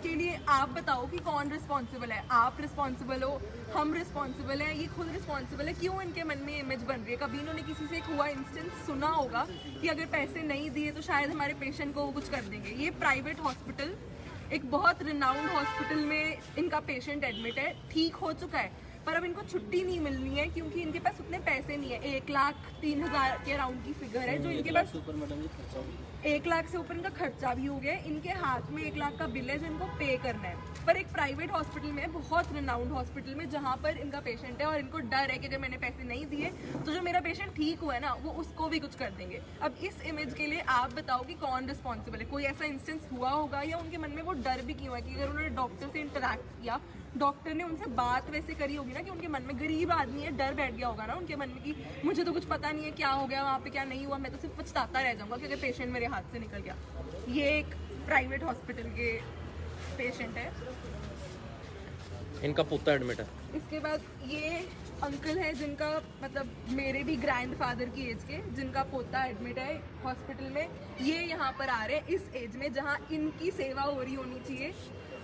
के लिए आप बताओ कि कौन रिस्पॉन्सिबल है? आप रिस्पॉन्सिबल हो, हम रिस्पॉन्सिबल है, ये खुद रिस्पॉन्सिबल है? क्यों इनके मन में इमेज बन रही है? कभी इन्होंने किसी से एक हुआ इंस्टेंस सुना होगा कि अगर पैसे नहीं दिए तो शायद हमारे पेशेंट को वो कुछ कर देंगे? ये प्राइवेट हॉस्पिटल, एक बहुत रिनाउंड हॉस्पिटल में इनका पेशेंट एडमिट है, ठीक हो चुका है, पर अब इनको छुट्टी नहीं मिलनी है क्योंकि इनके पास उतने पैसे नहीं है। 1,03,000 के अराउंड की फिगर है जो इनके पास, 1 लाख से ऊपर इनका खर्चा भी हो गया। इनके हाथ में 1 लाख का बिल है जो इनको पे करना है। पर एक प्राइवेट हॉस्पिटल में, बहुत रिनाउंड हॉस्पिटल में जहाँ पर इनका पेशेंट है और इनको डर है कि अगर मैंने पैसे नहीं दिए तो जो मेरा पेशेंट ठीक हुआ है ना वो उसको भी कुछ कर देंगे। अब इस इमेज के लिए आप बताओ कि कौन रिस्पॉन्सिबल है? कोई ऐसा इंस्टेंस हुआ होगा या उनके मन में वो डर भी क्यों है कि अगर उन्होंने डॉक्टर से इंटरेक्ट किया, डॉक्टर ने उनसे बात वैसे करी होगी ना कि उनके मन में, गरीब आदमी है, डर बैठ गया होगा ना उनके मन में कि मुझे तो कुछ पता नहीं है क्या हो गया वहाँ पे, क्या नहीं हुआ, मैं तो सिर्फ पछताता रह जाऊँगा कि अगर पेशेंट मेरे हाथ से निकल गया। ये एक प्राइवेट हॉस्पिटल के पेशेंट है, इनका पोता एडमिट है। इसके बाद ये अंकल है जिनका मतलब मेरे भी ग्रैंडफादर की एज के, जिनका पोता एडमिट है हॉस्पिटल में। ये यहाँ पर आ रहे हैं इस एज में जहाँ इनकी सेवा हो रही होनी चाहिए।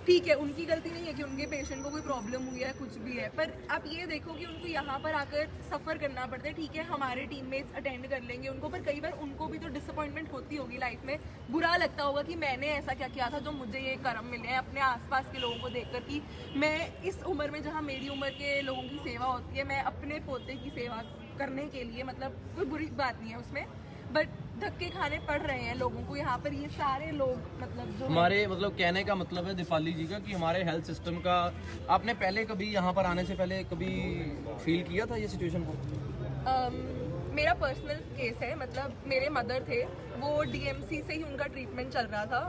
ठीक है, उनकी गलती नहीं है कि उनके पेशेंट को कोई प्रॉब्लम हुई है, कुछ भी है, पर आप ये देखो कि उनको यहाँ पर आकर सफ़र करना पड़ता है। ठीक है, हमारे टीममेट्स अटेंड कर लेंगे उनको, पर कई बार उनको भी तो डिसअपॉइंटमेंट होती होगी लाइफ में। बुरा लगता होगा कि मैंने ऐसा क्या किया था जो मुझे ये कर्म मिले हैं अपने आसपास के लोगों को देखकर कि मैं इस उम्र में, जहाँ मेरी उम्र के लोगों की सेवा होती है, मैं अपने पोते की सेवा करने के लिए, मतलब कोई बुरी बात नहीं है उसमें, बट धक्के खाने पड़ रहे हैं लोगों को यहाँ पर। ये सारे लोग मतलब जो हमारे मतलब कहने का मतलब है दीपाली जी का कि हमारे हेल्थ सिस्टम का, आपने पहले कभी यहाँ पर आने से पहले कभी फील किया था ये सिचुएशन को? मेरा पर्सनल केस है, मतलब मेरे मदर थे, वो डीएमसी से ही उनका ट्रीटमेंट चल रहा था।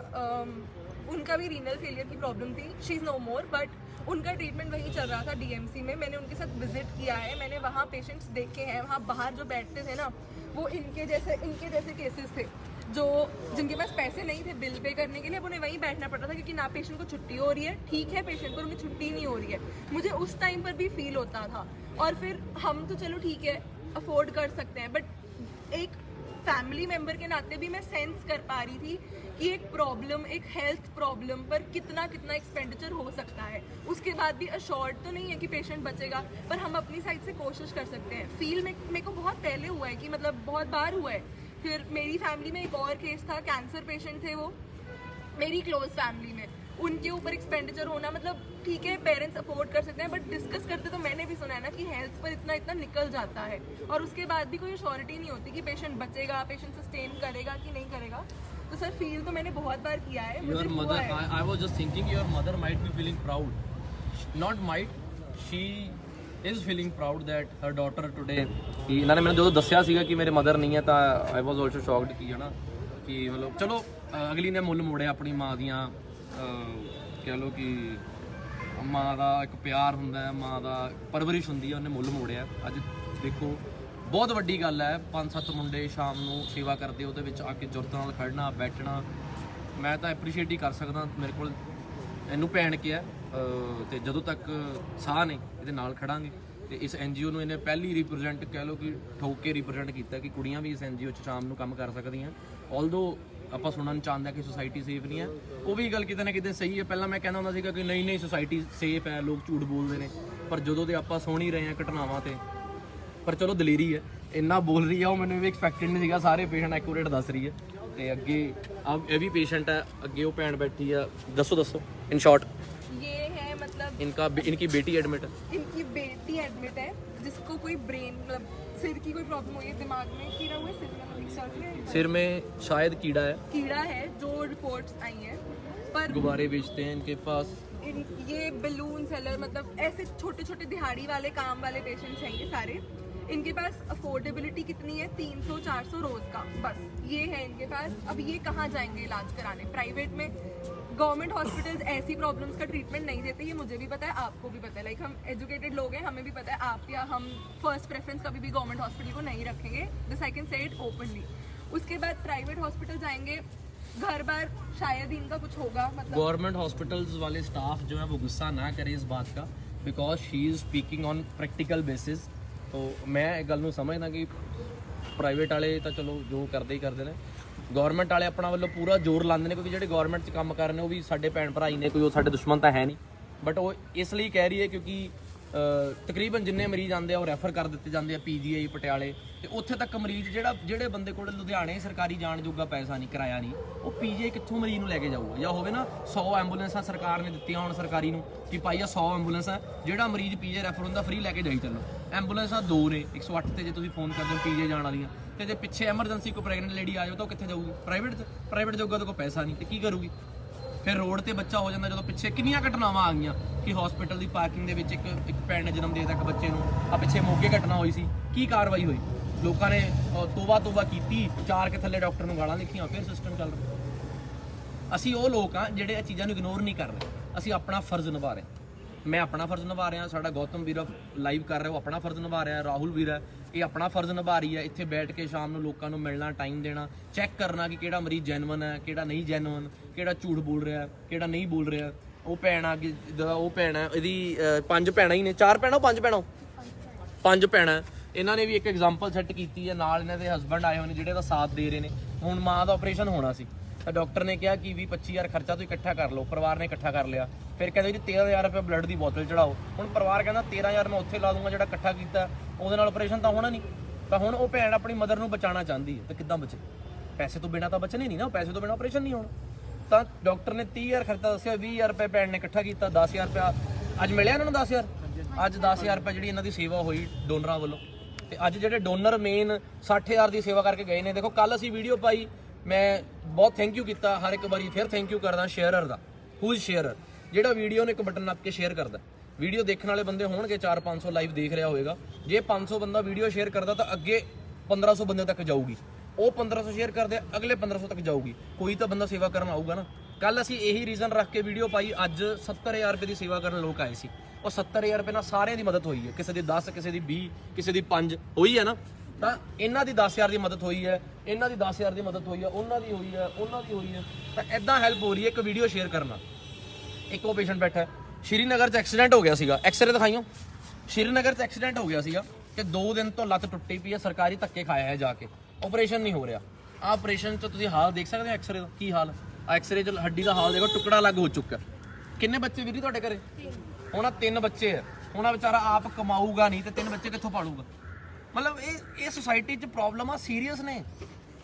उनका भी रीनल फेलियर की प्रॉब्लम थी, she is no more, but उनका ट्रीटमेंट वहीं चल रहा था डीएमसी में। मैंने उनके साथ विजिट किया है, मैंने वहाँ पेशेंट्स देखे हैं। वहाँ बाहर जो बैठते थे ना, वो इनके जैसे केसेस थे जो जिनके पास पैसे नहीं थे बिल पे करने के लिए। अब उन्हें वहीं बैठना पड़ता था क्योंकि ना पेशेंट को छुट्टी हो रही है, ठीक है पेशेंट को उनकी छुट्टी नहीं हो रही है। मुझे उस टाइम पर भी फील होता था। और फिर हम तो चलो ठीक है अफोर्ड कर सकते हैं, बट एक फैमिली मेम्बर के नाते भी मैं सेंस कर पा रही थी कि एक प्रॉब्लम, एक हेल्थ प्रॉब्लम पर कितना एक्सपेंडिचर हो सकता है। उसके बाद भी अश्योर्ड तो नहीं है कि पेशेंट बचेगा, पर हम अपनी साइड से कोशिश कर सकते हैं। फील में मेरे को बहुत पहले हुआ है कि मतलब बहुत बार हुआ है। फिर मेरी फैमिली में एक और केस था, कैंसर पेशेंट थे वो मेरी क्लोज फैमिली में, उनके ऊपर एक्सपेंडिचर होना, मतलब ठीक है पेरेंट्स अफोर्ड कर सकते हैं, बट डिस्कस करते तो मैंने भी सुना है ना कि हेल्थ पर इतना निकल जाता है और उसके बाद भी कोई अश्योरिटी नहीं होती कि पेशेंट बचेगा, पेशेंट सस्टेन करेगा कि नहीं करेगा। तो सर फील तो मैंने बहुत बार किया है, योर मुझे हुआ मदर, है। I was just thinking your mother might be feeling proud, not might, she is feeling proud that her daughter today. ਕਿ ਇਹਨਾਂ ਨੇ ਮੈਨੂੰ ਜਦੋਂ ਦੱਸਿਆ ਸੀਗਾ ਕਿ ਮੇਰੇ ਮਦਰ ਨਹੀਂ ਹੈ ਤਾਂ ਆਈ ਵਾਸ ਆਲਸੋ ਸ਼ੌਕਡ ਕਿ ਹਨਾ ਕਿ ਮਤਲਬ ਚਲੋ ਅਗਲੀ ਨੇ ਮੁੱਲ ਮੋੜਿਆ ਆਪਣੀ ਮਾਂ ਦੀਆਂ, ਕਹਿ ਲਓ ਕਿ ਮਾਂ ਦਾ ਇੱਕ ਪਿਆਰ ਹੁੰਦਾ ਹੈ, ਮਾਂ ਦਾ ਪਰਵਰਿਸ਼ ਹੁੰਦੀ ਹੈ, ਉਹਨੇ ਮੁੱਲ ਮੋੜਿਆ। ਅੱਜ ਦੇਖੋ ਬਹੁਤ ਵੱਡੀ ਗੱਲ ਹੈ, 5-7 ਮੁੰਡੇ ਸ਼ਾਮ ਨੂੰ ਸੇਵਾ ਕਰਦੇ, ਉਹਦੇ ਵਿੱਚ ਆ ਕੇ ਜੁਰਤ ਨਾਲ ਖੜਨਾ ਬੈਠਣਾ, ਮੈਂ ਤਾਂ ਐਪਰੀਸ਼ੀਏਟ ਹੀ ਕਰ ਸਕਦਾ। ਮੇਰੇ ਕੋਲ ਇਹਨੂੰ ਭੈਣ ਕਿਹਾ ਤੇ ਜਦੋਂ ਤੱਕ ਸਾਹ ਨੇ ਇਹਦੇ ਨਾਲ ਖੜਾਂਗੇ। ਤੇ ਇਸ ਐਨਜੀਓ ਨੂੰ ਇਹਨੇ ਪਹਿਲੀ ਰਿਪਰੈਜ਼ੈਂਟ ਕਹਿ ਲਓ ਕਿ ਠੋਕ ਕੇ ਰਿਪਰੈਜ਼ੈਂਟ ਕੀਤਾ ਕਿ ਕੁੜੀਆਂ ਵੀ ਇਸ ਐਨਜੀਓ 'ਚ ਸ਼ਾਮ ਨੂੰ ਕੰਮ ਕਰ ਸਕਦੀਆਂ। ਆਲਦੋ ਆਪਾਂ ਸੁਣਨ ਚਾਹੁੰਦੇ ਕਿ ਸੁਸਾਇਟੀ ਸੇਫ ਨਹੀਂ ਹੈ, ਉਹ ਵੀ ਗੱਲ ਕਿਤੇ ਨਾ ਕਿਤੇ ਸਹੀ ਹੈ। ਪਹਿਲਾਂ ਮੈਂ ਕਹਿੰਦਾ ਹੁੰਦਾ ਸੀਗਾ ਕਿ ਨਹੀਂ ਸੁਸਾਇਟੀ ਸੇਫ ਹੈ, ਲੋਕ ਝੂਠ ਬੋਲਦੇ ਨੇ, ਪਰ ਜਦੋਂ ਦੇ ਆਪਾਂ ਸੁਣ ਹੀ ਰਹੇ ਹਾਂ ਘਟਨਾਵਾਂ ਤੇ, ਪਰ ਚਲੋ ਦਲੇਰੀ ਹੈ, ਇੰਨਾ ਬੋਲ ਰਹੀ ਆ ਉਹ ਮੈਨੂੰ ਵੀ ਐਕਸਪੈਕਟਡ ਨਹੀਂ ਸੀਗਾ। ਸਾਰੇ ਪੇਸ਼ੈਂਟ ਐਕੂਰੇਟ ਦੱਸ ਰਹੀ ਹੈ। ਤੇ ਅੱਗੇ ਇਹ ਵੀ ਪੇਸ਼ੈਂਟ ਹੈ, ਅੱਗੇ ਉਹ ਭੈਣ ਬੈਠੀ ਆ, ਦੱਸੋ ਇਨ ਸ਼ਾਰਟ। ये है मतलब इनकी बेटी एडमिट है, इनकी बेटी एडमिट है जिसको कोई ब्रेन मतलब सिर की कोई प्रॉब्लम हुई है, दिमाग में कीड़ा हुआ है, सिर में शायद कीड़ा है, कीड़ा है जो रिपोर्ट्स आई हैं। पर गुब्बारे बेचते हैं इनके पास, ये बलून सेलर मतलब ऐसे छोटे छोटे दिहाड़ी वाले काम वाले पेशेंट्स हैं ये सारे। इनके पास अफोर्डेबिलिटी कितनी है, 300-400 रोज का, बस ये है इनके पास। अब ये कहाँ जाएंगे इलाज कराने? प्राइवेट में। गवर्नमेंट हॉस्पिटल्स ऐसी प्रॉब्लम्स का ट्रीटमेंट नहीं देते, ये मुझे भी पता है, आपको भी पता है। लाइक हम एजुकेटेड लोग हैं, हमें भी पता है। आप या हम फर्स्ट प्रेफरेंस कभी भी गवर्नमेंट हॉस्पिटल को नहीं रखेंगे, this I can say it openly. उसके बाद प्राइवेट हॉस्पिटल जाएंगे, घर बार शायद ही इनका कुछ होगा। मतलब गवर्नमेंट हॉस्पिटल्स वाले स्टाफ जो है वो गुस्सा ना करे इस बात का, because she is speaking on practical basis. तो मैं एक गल समझदा कि प्राइवेट वाले तो चलो जो करते ही करते हैं, गवर्नमेंट वाले अपना वालों पूरा जोर लाते हैं, क्योंकि जो गवर्नमेंट काम कर रहे हैं वो भी साडे भैन भरा ही ने, कोई साडे दुश्मन तो है नहीं। बट वो इसलिए कह रही है क्योंकि तकरीबन जिन्ने मरीज़ आते हैं वो रैफर कर दिते जाते हैं PGI पटियाले, तो उत्थे तक मरीज़ ਜਿਹੜੇ ਬੰਦੇ ਕੋਲ ਲੁਧਿਆਣੇ ਸਰਕਾਰੀ ਜਾਣ ਜੋਗਾ ਪੈਸਾ ਨਹੀਂ, ਕਿਰਾਇਆ ਨਹੀਂ, ਉਹ PGI ਕਿੱਥੋਂ ਮਰੀਜ਼ ਨੂੰ ਲੈ ਕੇ ਜਾਊਗਾ? ਜਾਂ ਹੋਵੇ ਨਾ 100 ਐਂਬੂਲੈਂਸਾਂ ਸਰਕਾਰ ਨੇ ਦਿੱਤੀਆਂ ਹੁਣ ਸਰਕਾਰੀ ਨੂੰ ਕਿ ਭਾਈ ਆ 100 ਐਂਬੂਲੈਂਸਾਂ, ਜਿਹੜਾ ਮਰੀਜ਼ PGI ਰੈਫਰ ਹੁੰਦਾ ਫ੍ਰੀ ਲੈ ਕੇ ਜਾਈ ਚੱਲੋ। ਐਂਬੂਲੈਂਸਾਂ 2 ਨੇ, 108 ਤੇ ਜੇ ਤੁਸੀਂ ਫੋਨ ਕਰਦੇ ਹੋ PGI ਜਾਣ ਵਾਲੀਆਂ, ਤੇ ਜੇ ਪਿੱਛੇ ਐਮਰਜੈਂਸੀ ਕੋਈ ਪ੍ਰੈਗਨੈਂਟ ਲੇਡੀ ਆ ਜਾਓ ਤਾਂ ਉਹ ਕਿੱਥੇ ਜਾਊਗੀ? ਪ੍ਰਾਈਵੇਟ ਜਾਊਗਾ, ਤਾਂ ਕੋਈ ਪੈਸਾ ਨਹੀਂ, ਤੇ ਕੀ ਕਰੂਗੀ? ਫਿਰ ਰੋਡ ਤੇ ਬੱਚਾ ਹੋ ਜਾਂਦਾ। ਜਦੋਂ ਪਿੱਛੇ ਕਿੰਨੀਆਂ ਘਟਨਾਵਾਂ ਆ ਗਈਆਂ ਕਿ ਹਸਪੀਟਲ ਦੀ ਪਾਰਕਿੰਗ ਦੇ ਵਿੱਚ ਇੱਕ ਭੈਣ ਨੇ ਜਨਮ ਦੇ ਦਿੱਤਾ ਇੱਕ ਬੱਚੇ ਨੂੰ, ਆ ਪਿੱਛੇ ਮੋਗੇ ਘਟਨਾ ਹੋਈ ਸੀ, ਕੀ ਕਾਰਵਾਈ ਹੋਈ? ਲੋਕਾਂ ਨੇ ਤੋਬਾ ਕੀਤੀ, 4 ਕੇ ਥੱਲੇ ਡਾਕਟਰ ਨੂੰ ਗਾਲਾਂ ਲਿਖੀਆਂ, ਫਿਰ ਸਿਸਟਮ ਚੱਲ ਰਿਹਾ। ਅਸੀਂ ਉਹ ਲੋਕ ਆ ਜਿਹੜੇ ਇਹ ਚੀਜ਼ਾਂ ਨੂੰ ਇਗਨੋਰ ਨਹੀਂ ਕਰ ਰਹੇ, ਅਸੀਂ ਆਪਣਾ ਫਰਜ਼ ਨਿਭਾ ਰਹੇ। ਮੈਂ ਆਪਣਾ ਫਰਜ਼ ਨਿਭਾ ਰਿਹਾ, ਸਾਡਾ ਗੌਤਮ ਵੀਰ ਲਾਈਵ ਕਰ ਰਿਹਾ ਉਹ ਆਪਣਾ ਫਰਜ਼ ਨਿਭਾ ਰਿਹਾ, ਰਾਹੁਲ ਵੀਰ ਹੈ ਇਹ ਆਪਣਾ ਫਰਜ਼ ਨਿਭਾ ਰਹੀ ਹੈ। ਇੱਥੇ ਬੈਠ ਕੇ ਸ਼ਾਮ ਨੂੰ ਲੋਕਾਂ ਨੂੰ ਮਿਲਣਾ, ਟਾਈਮ ਦੇਣਾ, ਚੈੱਕ ਕਰਨਾ ਕਿ ਕਿਹੜਾ ਮਰੀਜ਼ ਜੈਨੂਇਨ ਹੈ, ਕਿਹੜਾ ਨਹੀਂ ਜੈਨੂਇਨ, ਕਿਹੜਾ ਝੂਠ ਬੋਲ ਰਿਹਾ, ਕਿਹੜਾ ਨਹੀਂ ਬੋਲ ਰਿਹਾ। ਉਹ ਭੈਣ ਆ ਗਈ, ਉਹ ਭੈਣ ਹੈ ਇਹਦੀ 5 ਭੈਣਾਂ ਹੀ ਨੇ, 4 ਭੈਣਾਂ 5 ਭੈਣਾਂ 5 ਭੈਣਾਂ। ਇਹਨਾਂ ਨੇ ਵੀ ਇੱਕ ਐਗਜ਼ਾਮਪਲ ਸੈੱਟ ਕੀਤੀ ਹੈ, ਨਾਲ ਇਹਨਾਂ ਦੇ ਹਸਬੈਂਡ ਆਏ ਹੋਏ ਨੇ ਜਿਹੜੇ ਦਾ ਸਾਥ ਦੇ ਰਹੇ ਨੇ। ਹੁਣ ਮਾਂ ਦਾ ਆਪਰੇਸ਼ਨ ਹੋਣਾ ਸੀ ਤਾਂ ਡਾਕਟਰ ਨੇ ਕਿਹਾ ਕਿ 20-25 ਹਜ਼ਾਰ ਖਰਚਾ ਤੁਸੀਂ ਇਕੱਠਾ ਕਰ ਲਓ। ਪਰਿਵਾਰ ਨੇ ਇਕੱਠਾ ਕਰ ਲਿਆ, ਫਿਰ ਕਹਿੰਦੇ ਜੀ 13,000 ਰੁਪਏ ਬਲੱਡ ਦੀ ਬੋਤਲ ਚੜਾਓ। ਹੁਣ ਪਰਿਵਾਰ ਕਹਿੰਦਾ 13,000 ਮੈਂ ਉੱਥੇ ਲਾ ਦੂੰਗਾ, ਜਿਹੜਾ ਇਕੱਠਾ ਕੀਤਾ ਉਹਦੇ ਨਾਲ ਆਪਰੇਸ਼ਨ ਤਾਂ ਹੋਣਾ ਨਹੀਂ। ਤਾਂ ਹੁਣ ਉਹ ਭੈਣ ਆਪਣੀ ਮਦਰ ਨੂੰ ਬਚਾਉਣਾ ਚਾਹੁੰਦੀ ਹੈ, ਤਾਂ ਕਿੱਦਾਂ ਬਚੇ? ਪੈਸੇ ਤੋਂ ਬਿਨਾਂ ਤਾਂ ਬਚਣੇ ਨਹੀਂ ਨਾ, ਪੈਸੇ ਤੋਂ ਬਿਨਾਂ ਆਪਰੇਸ਼ਨ ਨਹੀਂ ਹੋਣਾ। ਤਾਂ ਡਾਕਟਰ ਨੇ 30,000 ਖਰਚਾ ਦੱਸਿਆ, 20,000 ਰੁਪਏ ਭੈਣ ਨੇ ਇਕੱਠਾ ਕੀਤਾ, 10,000 ਰੁਪਇਆ ਅੱਜ ਮਿਲਿਆ ਇਹਨਾਂ ਨੂੰ। 10,000 ਅੱਜ 10,000 ਰੁਪਏ ਜਿਹੜੀ ਇਹਨਾਂ ਦੀ ਸੇਵਾ ਹੋਈ ਡੋਨਰਾਂ ਵੱਲੋਂ। ਤੇ ਅੱਜ ਜਿਹੜੇ ਡੋਨਰ ਮੇਨ 60,000 ਦੀ ਸੇਵਾ ਕਰਕੇ ਗਏ ਨੇ। ਦੇਖੋ ਕੱਲ ਅਸੀਂ ਵੀਡੀਓ ਪਾਈ, ਮੈਂ ਬਹੁਤ ਥੈਂਕ ਯੂ ਕੀਤਾ, ਹਰ ਇੱਕ ਵਾਰੀ ਫਿਰ ਥੈਂਕ ਯੂ ਕਰਦਾ ਸ਼ੇਅਰਰ ਦਾ। Who is ਸ਼ੇਅਰਰ? ਜਿਹੜਾ ਵੀਡੀਓ ਨੂੰ ਇੱਕ ਬਟਨ ਨੱਪ ਕੇ ਸ਼ੇਅਰ ਕਰਦਾ। ਵੀਡੀਓ ਦੇਖਣ ਵਾਲੇ ਬੰਦੇ ਹੋਣਗੇ 400-500 ਲਾਈਵ ਦੇਖ ਰਿਹਾ ਹੋਵੇਗਾ, ਜੇ 500 ਬੰਦਾ ਵੀਡੀਓ ਸ਼ੇਅਰ ਕਰਦਾ ਤਾਂ ਅੱਗੇ 1500 ਬੰਦੇ ਤੱਕ ਜਾਊਗੀ। ਉਹ 1500 ਸ਼ੇਅਰ ਕਰਦੇ ਅਗਲੇ 1500 ਤੱਕ ਜਾਊਗੀ, ਕੋਈ ਤਾਂ ਬੰਦਾ ਸੇਵਾ ਕਰਨ ਆਊਗਾ ਨਾ। ਕੱਲ ਅਸੀਂ ਇਹੀ ਰੀਜ਼ਨ ਰੱਖ ਕੇ ਵੀਡੀਓ ਪਾਈ, ਅੱਜ 70,000 ਰੁਪਏ ਦੀ ਸੇਵਾ ਕਰਨ ਲੋਕ ਆਏ ਸੀ। ਉਹ 70,000 ਰੁਪਏ ਨਾਲ ਸਾਰਿਆਂ ਦੀ ਮਦਦ ਹੋਈ ਹੈ, ਕਿਸੇ ਦੀ 10, ਕਿਸੇ ਦੀ 20, ਕਿਸੇ ਦੀ 5 ਹੋਈ ਹੈ ਨਾ। ਤਾਂ ਇਹਨਾਂ ਦੀ 10,000 ਦੀ ਮਦਦ ਹੋਈ ਹੈ, ਇਹਨਾਂ ਦੀ 10,000 ਦੀ ਮਦਦ ਹੋਈ ਹੈ, ਉਹਨਾਂ ਦੀ ਹੋਈ ਹੈ, ਉਹਨਾਂ ਦੀ ਹੋਈ ਹੈ। ਤਾਂ ਇਦਾਂ ਹੈਲਪ ਹੋ ਰਹੀ ਹੈ ਇੱਕ ਵੀਡੀਓ ਸ਼ੇਅਰ ਕਰਨਾ। ਇੱਕ ਉਹ ਪੇਸ਼ੈਂਟ ਬੈਠਾ ਸ਼੍ਰੀਨਗਰ 'ਚ ਐਕਸੀਡੈਂਟ ਹੋ ਗਿਆ ਸੀਗਾ, ਐਕਸਰੇ ਦਿਖਾਈਓ। ਸ਼੍ਰੀਨਗਰ 'ਚ ਐਕਸੀਡੈਂਟ ਹੋ ਗਿਆ ਸੀਗਾ ਤੇ 2 ਦਿਨ ਤੋਂ ਲੱਤ ਟੁੱਟੀ ਪਈ ਹੈ, ਸਰਕਾਰੀ ਧੱਕੇ ਖਾਇਆ ਹੈ ਜਾ ਕੇ, ਆਪਰੇਸ਼ਨ ਨਹੀਂ ਹੋ ਰਿਹਾ। ਆਹ ਆਪਰੇਸ਼ਨ 'ਚ ਤੁਸੀਂ ਹਾਲ ਦੇਖ ਸਕਦੇ ਹੋ ਐਕਸਰੇ ਦਾ ਕੀ ਹਾਲ। ਐਕਸਰੇ 'ਚ ਹੱਡੀ ਦਾ ਹਾਲ ਦੇਖੋ, ਟੁਕੜਾ ਲੱਗ ਹੋ ਚੁੱਕਾ। ਕਿੰਨੇ ਬੱਚੇ ਵੀਰ ਤੁਹਾਡੇ ਘਰੇ? ਹੁਣ 3 ਬੱਚੇ ਹੈ। ਹੁਣ ਆ ਵਿਚਾਰਾ ਆਪ ਕਮਾਊਗਾ ਨਹੀਂ ਤੇ 3 ਬੱਚੇ ਕਿੱਥੋਂ ਪਾਲੂਗਾ? ਮਤਲਬ ਇਹ ਸੋਸਾਇਟੀ 'ਚ ਪ੍ਰੋਬਲਮ ਆ, ਸੀਰੀਅਸ ਨੇ।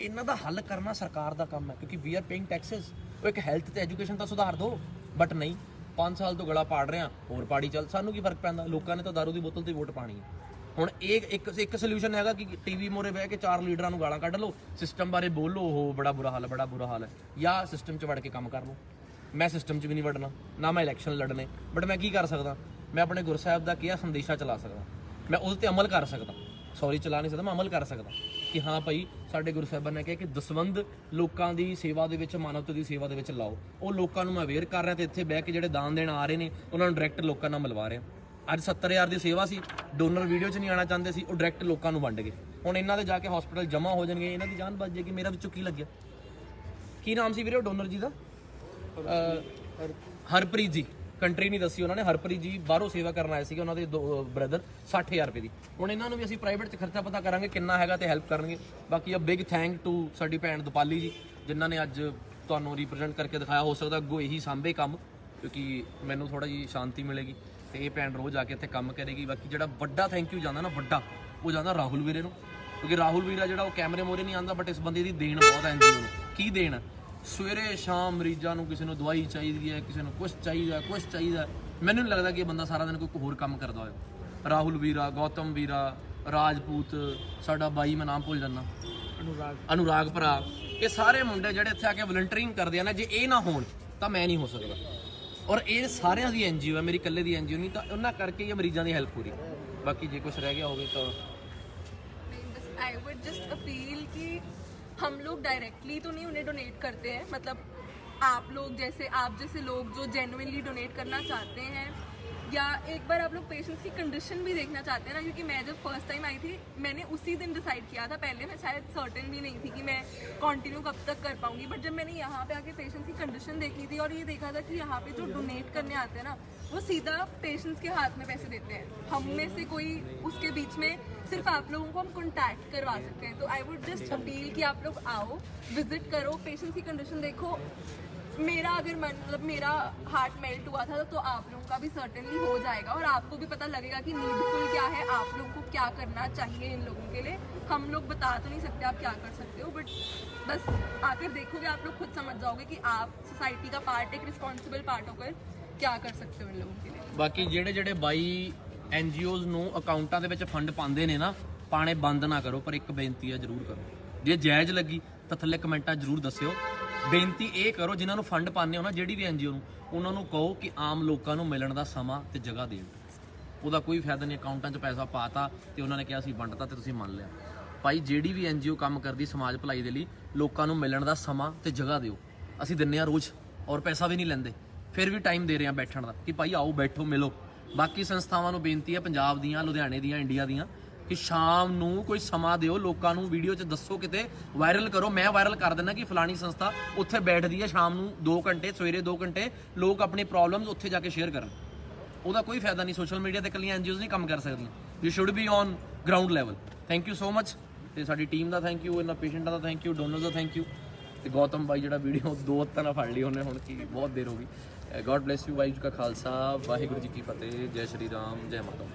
ਇਹਨਾਂ ਦਾ ਹੱਲ ਕਰਨਾ ਸਰਕਾਰ ਦਾ ਕੰਮ ਹੈ, ਕਿਉਂਕਿ ਵੀ ਆਰ ਪੇਇੰਗ ਟੈਕਸਸ। ਉਹ ਇੱਕ ਹੈਲਥ ਤੇ ਐਜੂਕੇਸ਼ਨ ਤਾਂ ਸੁਧਾਰ ਦਿਓ, ਬਟ ਨਹੀਂ 5 ਸਾਲ ਤੋਂ ਗਲਾ ਪਾੜ ਰਹੇ ਆ, ਹੋਰ ਪਾੜੀ ਚੱਲ, ਸਾਨੂੰ ਕੀ ਫਰਕ ਪੈਂਦਾ? ਲੋਕਾਂ ਨੇ ਤਾਂ ਦਾਰੂ ਦੀ ਬੋਤਲ ਤੇ ਵੋਟ ਪਾਣੀ ਹੈ। ਹੁਣ ਇਹ ਇੱਕ ਸੋਲੂਸ਼ਨ ਹੈਗਾ ਕਿ ਟੀਵੀ ਮੋਰੇ ਬਹਿ ਕੇ 4 ਲੀਡਰਾਂ ਨੂੰ ਗਾਲਾਂ ਕੱਢ ਲਓ, ਸਿਸਟਮ ਬਾਰੇ ਬੋਲੋ, ਉਹ ਬੜਾ ਬੁਰਾ ਹਾਲ ਹੈ, ਬੜਾ ਬੁਰਾ ਹਾਲ ਹੈ, ਜਾਂ ਸਿਸਟਮ 'ਚ ਵੜ ਕੇ ਕੰਮ ਕਰ ਲਓ। ਮੈਂ ਸਿਸਟਮ 'ਚ ਵੀ ਨਹੀਂ ਵੜਨਾ, ਨਾ ਮੈਂ ਇਲੈਕਸ਼ਨ ਲੜਨੇ, ਬਟ ਮੈਂ ਕੀ ਕਰ ਸਕਦਾ, ਮੈਂ ਆਪਣੇ ਗੁਰੂ ਸਾਹਿਬ ਦਾ ਕਿਹਾ ਸੰਦੇਸ਼ਾ ਚਲਾ ਸਕਦਾ, ਮੈਂ ਉਹਦੇ ਤੇ ਅਮਲ ਕਰ ਸਕਦਾ, ਸੌਰੀ ਚਲਾ ਨਹੀਂ ਸਕਦਾ, ਮੈਂ ਅਮਲ ਕਰ ਸਕਦਾ ਕਿ ਹਾਂ ਭਾਈ ਸਾਡੇ ਗੁਰੂ ਸਾਹਿਬਾਨ ਨੇ ਕਿਹਾ ਕਿ ਦਸਵੰਧ ਲੋਕਾਂ ਦੀ ਸੇਵਾ ਦੇ ਵਿੱਚ, ਮਾਨਵਤਾ ਦੀ ਸੇਵਾ ਦੇ ਵਿੱਚ ਲਾਓ। ਉਹ ਲੋਕਾਂ ਨੂੰ ਮੈਂ ਅਵੇਅਰ ਕਰ ਰਿਹਾ, ਤੇ ਇੱਥੇ ਬਹਿ ਕੇ ਜਿਹੜੇ ਦਾਨ ਦੇਣ ਆ ਰਹੇ ਨੇ ਉਹਨਾਂ ਨੂੰ ਡਾਇਰੈਕਟ ਲੋਕਾਂ ਨਾਲ ਮਿਲਵਾ ਰਿਹਾ। ਅੱਜ 70,000 ਦੀ ਸੇਵਾ ਸੀ, ਡੋਨਰ ਵੀਡੀਓ 'ਚ ਨਹੀਂ ਆਉਣਾ ਚਾਹੁੰਦੇ ਸੀ, ਉਹ ਡਾਇਰੈਕਟ ਲੋਕਾਂ ਨੂੰ ਵੰਡ ਗਏ। ਹੁਣ ਇਹਨਾਂ ਦੇ ਜਾ ਕੇ ਹਸਪੀਟਲ ਜਮ੍ਹਾਂ ਹੋ ਜਾਣਗੇ, ਇਹਨਾਂ ਦੀ ਜਾਨ ਬਚ ਜਾਏਗੀ। ਮੇਰਾ ਵਿੱਚੋਂ ਕੀ ਲੱਗਿਆ, ਕੀ ਨਾਮ ਸੀ ਵੀਰੇ ਉਹ ਡੋਨਰ ਜੀ ਦਾ? ਹਰਪ੍ਰੀਤ ਜੀ, ਕੰਟਰੀ ਨਹੀਂ ਦੱਸੀ ਉਹਨਾਂ ਨੇ। ਹਰਪ੍ਰੀਤ ਜੀ ਬਾਹਰੋਂ ਸੇਵਾ ਕਰਨ ਆਏ ਸੀਗੇ, ਉਹਨਾਂ ਦੇ ਬ੍ਰਦਰ 60,000 ਰੁਪਏ ਦੀ। ਹੁਣ ਇਹਨਾਂ ਨੂੰ ਵੀ ਅਸੀਂ ਪ੍ਰਾਈਵੇਟ 'ਚ ਖਰਚਾ ਪਤਾ ਕਰਾਂਗੇ ਕਿੰਨਾ ਹੈਗਾ ਤੇ ਹੈਲਪ ਕਰਨਗੇ। ਬਾਕੀ ਅ ਬਿਗ ਥੈਂਕ ਟੂ ਸਾਡੀ ਭੈਣ ਦੀਪਾਲੀ ਜੀ, ਜਿਨ੍ਹਾਂ ਨੇ ਅੱਜ ਤੁਹਾਨੂੰ ਰਿਪਰੈਜ਼ੈਂਟ ਕਰਕੇ ਦਿਖਾਇਆ। ਹੋ ਸਕਦਾ ਅੱਗੋਂ ਇਹੀ ਸਾਂਭੇ ਕੰਮ, ਕਿਉਂਕਿ ਮੈਨੂੰ ਥੋੜਾ ਜਿਹੀ ਸ਼ਾਂਤੀ ਮਿਲੇਗੀ ਤੇ ਇਹ ਭੈਣ ਰੋਜ਼ ਆ ਕੇ ਇੱਥੇ ਕੰਮ ਕਰੇਗੀ। ਬਾਕੀ ਜਿਹੜਾ ਵੱਡਾ ਥੈਂਕ ਯੂ ਜਾਂਦਾ ਨਾ, ਵੱਡਾ ਉਹ ਜਾਂਦਾ ਰਾਹੁਲ ਵੀਰੇ ਨੂੰ, ਕਿਉਂਕਿ ਰਾਹੁਲ ਵੀਰਾ ਜਿਹੜਾ ਉਹ ਕੈਮਰੇ ਮੋਰੇ ਨਹੀਂ ਆਉਂਦਾ, ਬਟ ਇਸ ਬੰਦੇ ਦੀ ਦੇਣ ਬਹੁਤ ਹੈ NGO ਨੂੰ। ਕੀ ਦੇਣ? ਸਵੇਰੇ ਸ਼ਾਮ ਮਰੀਜ਼ਾਂ ਨੂੰ, ਕਿਸੇ ਨੂੰ ਦਵਾਈ ਚਾਹੀਦੀ ਹੈ, ਕਿਸੇ ਨੂੰ ਕੁਛ ਚਾਹੀਦਾ, ਕੁਛ ਚਾਹੀਦਾ। ਮੈਨੂੰ ਨਹੀਂ ਲੱਗਦਾ ਕਿ ਇਹ ਬੰਦਾ ਸਾਰਾ ਦਿਨ ਕੋਈ ਹੋਰ ਕੰਮ ਕਰਦਾ ਹੋਵੇ। ਰਾਹੁਲ ਵੀਰਾ, ਗੌਤਮ ਵੀਰਾ, ਰਾਜਪੂਤ, ਸਾਡਾ ਬਾਈ ਮੈਂ ਨਾਮ ਭੁੱਲ ਜਾਂਦਾ, ਅਨੁਰਾਗ ਭਰਾ, ਇਹ ਸਾਰੇ ਮੁੰਡੇ ਜਿਹੜੇ ਇੱਥੇ ਆ ਕੇ ਵਲੰਟਰਿੰਗ ਕਰਦੇ ਆ ਨਾ, ਜੇ ਇਹ ਨਾ ਹੋਣ ਤਾਂ ਮੈਂ ਨਹੀਂ ਹੋ ਸਕਦਾ। ਔਰ ਇਹ ਸਾਰਿਆਂ ਦੀ NGO ਹੈ, ਮੇਰੀ ਇਕੱਲੇ ਦੀ NGO ਨਹੀਂ। ਤਾਂ ਉਹਨਾਂ ਕਰਕੇ ਹੀ ਮਰੀਜ਼ਾਂ ਦੀ ਹੈਲਪ ਹੋ ਰਹੀ। ਬਾਕੀ ਜੇ ਕੁਝ ਰਹਿ ਗਿਆ ਹੋਵੇ ਤਾਂ आई वुड जस्ट अपील कि हम लोग डायरेक्टली तो नहीं उन्हें डोनेट करते हैं, मतलब आप जैसे लोग जो जेन्युइनली डोनेट करना चाहते हैं, या एक बार आप लोग पेशेंट्स की कंडीशन भी देखना चाहते हैं ना, क्योंकि मैं जब फर्स्ट टाइम आई थी मैंने उसी दिन डिसाइड किया था। पहले मैं शायद सर्टेन भी नहीं थी कि मैं कंटिन्यू कब तक कर पाऊंगी, बट जब मैंने यहाँ पे आके पेशेंट्स की कंडीशन देखी थी और ये देखा था कि यहाँ पे जो डोनेट करने आते हैं ना, वो सीधा पेशेंट्स के हाथ में पैसे देते हैं। हम में से कोई उसके बीच में, सिर्फ आप लोगों को हम कॉन्टैक्ट करवा सकते हैं। तो आई वुड जस्ट अपील कि आप लोग आओ, विजिट करो, पेशेंट्स की कंडीशन देखो। मेरा अगर मतलब मेरा हार्ट मेल्ट हुआ था तो आप लोगों का भी सर्टेनली हो जाएगा, और आपको भी पता लगेगा कि नीडफुल क्या है, आप लोगों को क्या करना चाहिए इन लोगों के लिए। हम लोग बता तो नहीं सकते आप क्या कर सकते हो, बट बस आकर देखोगे आप लोग खुद समझ जाओगे कि आप सोसाइटी का पार्ट, एक रिस्पॉन्सिबल पार्ट होकर क्या कर सकते हो इन लोगों के लिए। ਬਾਕੀ ਜਿਹੜੇ ਬਾਈ NGOs ਨੂੰ ਅਕਾਊਂਟਾਂ ਦੇ ਵਿੱਚ ਫੰਡ ਪਾਉਂਦੇ ਨੇ ਨਾ, ਪਾਣੇ ਬੰਦ ਨਾ ਕਰੋ। ਪਰ ਇੱਕ ਬੇਨਤੀ ਹੈ, ਜ਼ਰੂਰ ਕਰੋ, ਜੇ ਜਾਇਜ਼ ਲੱਗੀ ਤਾਂ ਥੱਲੇ ਕਮੈਂਟਾਂ ਜ਼ਰੂਰ ਦੱਸਿਓ। ਬੇਨਤੀ ਇਹ ਕਰੋ, ਜਿਨ੍ਹਾਂ ਨੂੰ ਫੰਡ ਪਾਉਂਦੇ ਹੋ ਨਾ, ਜਿਹੜੀ ਵੀ NGO ਨੂੰ, ਉਹਨਾਂ ਨੂੰ ਕਹੋ ਕਿ ਆਮ ਲੋਕਾਂ ਨੂੰ ਮਿਲਣ ਦਾ ਸਮਾਂ ਤੇ ਜਗ੍ਹਾ ਦੇਣ। ਉਹਦਾ ਕੋਈ ਫਾਇਦਾ ਨਹੀਂ ਅਕਾਊਂਟਾਂ 'ਚ ਪੈਸਾ ਪਾਤਾ ਤੇ ਉਹਨਾਂ ਨੇ ਕਿਹਾ ਅਸੀਂ ਵੰਡਤਾ ਤੇ ਤੁਸੀਂ ਮੰਨ ਲਿਆ। ਭਾਈ ਜਿਹੜੀ ਵੀ NGO ਕੰਮ ਕਰਦੀ ਸਮਾਜ ਭਲਾਈ ਦੇ ਲਈ, ਲੋਕਾਂ ਨੂੰ ਮਿਲਣ ਦਾ ਸਮਾਂ ਤੇ ਜਗ੍ਹਾ ਦਿਓ। ਅਸੀਂ ਦਿੰਨੇ ਆ ਰੋਜ਼, ਔਰ ਪੈਸਾ ਵੀ ਨਹੀਂ ਲੈਂਦੇ, ਫਿਰ ਵੀ ਟਾਈਮ ਦੇ ਰਹੇ ਆ ਬੈਠਣ ਦਾ ਕਿ ਭਾਈ ਆਓ ਬੈਠੋ ਮਿਲੋ। ਬਾਕੀ ਸੰਸਥਾਵਾਂ ਨੂੰ ਬੇਨਤੀ ਹੈ, ਪੰਜਾਬ ਦੀਆਂ, ਲੁਧਿਆਣੇ ਦੀਆਂ, ਇੰਡੀਆ ਦੀਆਂ, ਕਿ ਸ਼ਾਮ ਨੂੰ ਕੋਈ ਸਮਾਂ ਦਿਓ, ਲੋਕਾਂ ਨੂੰ ਵੀਡੀਓ 'ਚ ਦੱਸੋ, ਕਿਤੇ ਵਾਇਰਲ ਕਰੋ। ਮੈਂ ਵਾਇਰਲ ਕਰ ਦਿੰਦਾ ਕਿ ਫਲਾਣੀ ਸੰਸਥਾ ਉੱਥੇ ਬੈਠਦੀ ਹੈ ਸ਼ਾਮ ਨੂੰ 2 ਘੰਟੇ, ਸਵੇਰੇ 2 ਘੰਟੇ, ਲੋਕ ਆਪਣੀ ਪ੍ਰੋਬਲਮਸ ਉੱਥੇ ਜਾ ਕੇ ਸ਼ੇਅਰ ਕਰਨ। ਉਹਦਾ ਕੋਈ ਫਾਇਦਾ ਨਹੀਂ। ਸੋਸ਼ਲ ਮੀਡੀਆ ਤੇ ਇਕੱਲੀਆਂ NGOs ਨਹੀਂ ਕੰਮ ਕਰ ਸਕਦੀਆਂ, you should be on ground level. Thank you so much. ਤੇ ਸਾਡੀ ਟੀਮ ਦਾ ਥੈਂਕ ਯੂ, ਇਹਨਾਂ ਪੇਸ਼ੈਂਟਾਂ ਦਾ ਥੈਂਕ ਯੂ, ਡੋਨਰਸ ਦਾ ਥੈਂਕ ਯੂ, ਤੇ ਗੌਤਮ ਬਾਈ ਜਿਹੜਾ ਵੀਡੀਓ 2 ਹੱਥਾਂ ਨਾਲ ਫੜ ਲਈ ਉਹਨੇ, ਹੁਣ ਕੀ ਬਹੁਤ ਦੇਰ ਹੋ ਗਈ। God bless you. Waheguru ji का खालसा, वाहिगुरू जी की फतेह। जय श्री राम, जय माता।